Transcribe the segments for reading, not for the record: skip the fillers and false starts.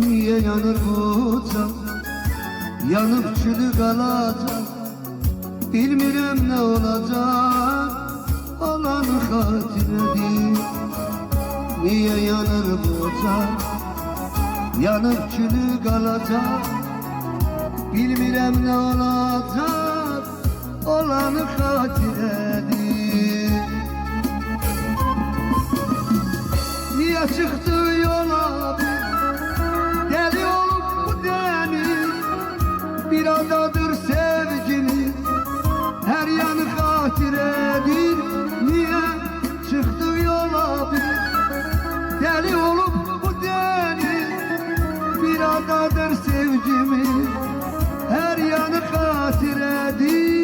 niye yanır bu can? Yanıp külü kalacak, bilmirəm ne olacak. Olanı xatirədir, niye yanır bu can? Yanıp külü kalacak, bilmirəm ne olacak. Olanı xatirədir. Niye çıktı yola deli olup bu deniz? Bir adadır sevgimiz, her yanı xatirədir. Niye çıktı yola deli olup bu deniz? Bir adadır sevgimiz, her yanı xatirədir.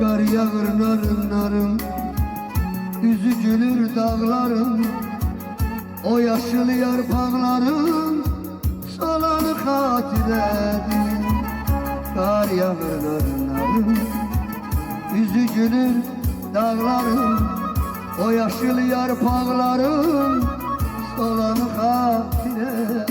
Kar yağır narın narın, yüzü gülür dağların. O yaşıl yarpakların solanı xatirədir. Kar yağır narın narın, yüzü gülür dağların. O yaşıl yarpakların solanı xatirədir.